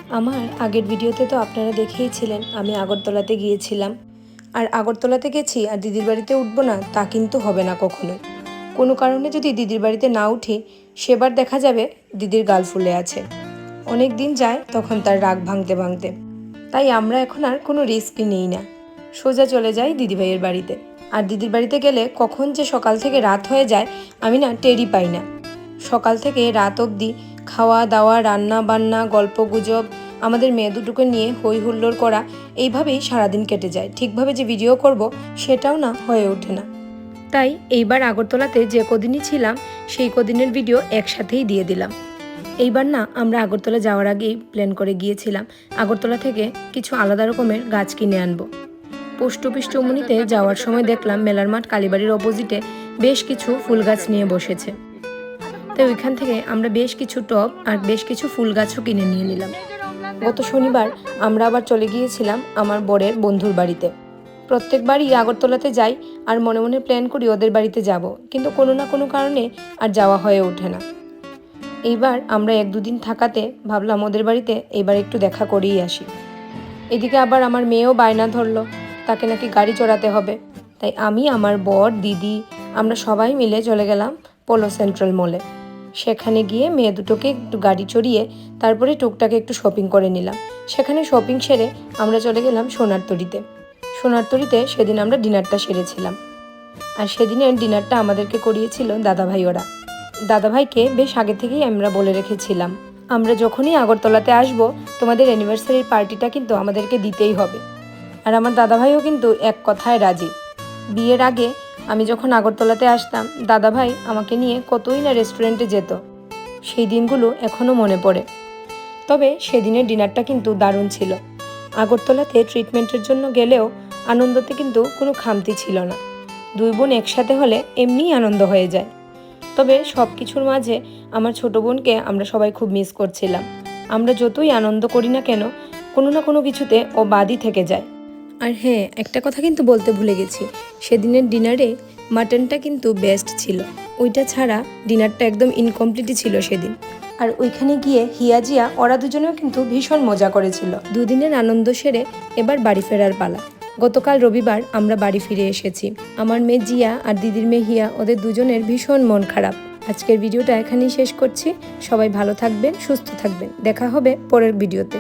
আমার আগের ভিডিওতে তো আপনারা দেখেইছিলেন আমি আগরতলাতে গিয়েছিলাম। আর আগরতলাতে গেছি আর দিদির বাড়িতে উঠবো না তা কিন্তু হবে না কখনোই। কোনো কারণে যদি দিদির বাড়িতে না উঠি সেবার দেখা যাবে দিদির গাল ফুলে আছে। অনেক দিন যায় তখন তার রাগ ভাঙতে ভাঙতে। তাই আমরা এখন আর কোনো রিস্কই নেই না, সোজা চলে যাই দিদিভাইয়ের বাড়িতে। আর দিদির বাড়িতে গেলে কখন যে সকাল থেকে রাত হয়ে যায় আমি না টেরই পাই না। সকাল থেকে রাত অবধি খাওয়া দাওয়া, রান্না বান্না, গল্প গুজব, আমাদের মেয়ে দুটোকে নিয়ে হই হুল্লোড় করা, এইভাবেই সারাদিন কেটে যায়। ঠিকভাবে যে ভিডিও করব সেটাও না হয়ে ওঠে না। তাই এইবার আগরতলাতে যে কদিনই ছিলাম সেই কদিনের ভিডিও একসাথেই দিয়ে দিলাম। এইবার না আমরা আগরতলা যাওয়ার আগেই প্ল্যান করে গিয়েছিলাম আগরতলা থেকে কিছু আলাদা রকমের গাছ কিনে আনবো। পোস্ট অফিস চৌমুনিতে যাওয়ার সময় দেখলাম মেলার মাঠ কালীবাড়ির অপোজিটে বেশ কিছু ফুল গাছ নিয়ে বসেছে। তো ওইখান থেকে আমরা বেশ কিছু টব আর বেশ কিছু ফুল গাছও কিনে নিয়ে নিলাম। গত শনিবার আমরা আবার চলে গিয়েছিলাম আমার বরের বন্ধুর বাড়িতে। প্রত্যেকবারই আগরতলাতে যাই আর মনে মনে প্ল্যান করি ওদের বাড়িতে যাব, কিন্তু কোনো না কোনো কারণে আর যাওয়া হয়ে ওঠে না। এইবার আমরা 1-2 দিন থাকাতে ভাবলাম ওদের বাড়িতে এবার একটু দেখা করেই আসি। এদিকে আবার আমার মেয়েও বায়না ধরলো, তাকে নাকি গাড়ি চড়াতে হবে। তাই আমি, আমার বর, দিদি, আমরা সবাই মিলে চলে গেলাম পোলো সেন্ট্রাল মলে। সেখানে গিয়ে মেয়ে দুটোকে একটু গাড়ি চড়িয়ে তারপরে টুকটাকে একটু শপিং করে নিলাম। সেখানে শপিং সেরে আমরা চলে গেলাম সোনারতরীতে। সোনারতরীতে সেদিন আমরা ডিনারটা সেরেছিলাম। আর সেদিনের ডিনারটা আমাদেরকে করিয়েছিল দাদাভাই ওরা। দাদাভাইকে বেশ আগে থেকেই আমরা বলে রেখেছিলাম, আমরা যখনই আগরতলাতে আসব তোমাদের অ্যানিভার্সারির পার্টিটা কিন্তু আমাদেরকে দিতেই হবে। আর আমার দাদাভাইও কিন্তু এক কথায় রাজি। বিয়ের আগে আমি যখন আগরতলাতে আসতাম দাদাভাই আমাকে নিয়ে কতই না রেস্টুরেন্টে যেত, সেই দিনগুলো এখনও মনে পড়ে। তবে সেদিনের ডিনারটা কিন্তু দারুণ ছিল। আগরতলাতে ট্রিটমেন্টের জন্য গেলেও আনন্দতে কিন্তু কোনো খামতি ছিল না। 2 বোন একসাথে হলে এমনিই আনন্দ হয়ে যায়। তবে সব কিছুর মাঝে আমার ছোট বোনকে আমরা সবাই খুব মিস করছিলাম। আমরা যতই আনন্দ করি না কেন কোনো না কোনো কিছুতে ও বাদই থেকে যায়। আর হ্যাঁ, একটা কথা কিন্তু বলতে ভুলে গেছি, সেদিনের ডিনারে মাটনটা কিন্তু বেস্ট ছিল। ওইটা ছাড়া ডিনারটা একদম ইনকমপ্লিটই ছিল সেদিন। আর ওইখানে গিয়ে হিয়াজিয়া ওরা দুজনেও কিন্তু ভীষণ মজা করেছিল। 2 দিনের আনন্দ সেরে এবার বাড়ি ফেরার পালা। গতকাল রবিবার আমরা বাড়ি ফিরে এসেছি। আমার মেয়ে জিয়া আর দিদির মেয়ে হিয়া, ওদের দুজনের ভীষণ মন খারাপ। আজকের ভিডিওটা এখানেই শেষ করছি। সবাই ভালো থাকবেন, সুস্থ থাকবেন। দেখা হবে পরের ভিডিওতে।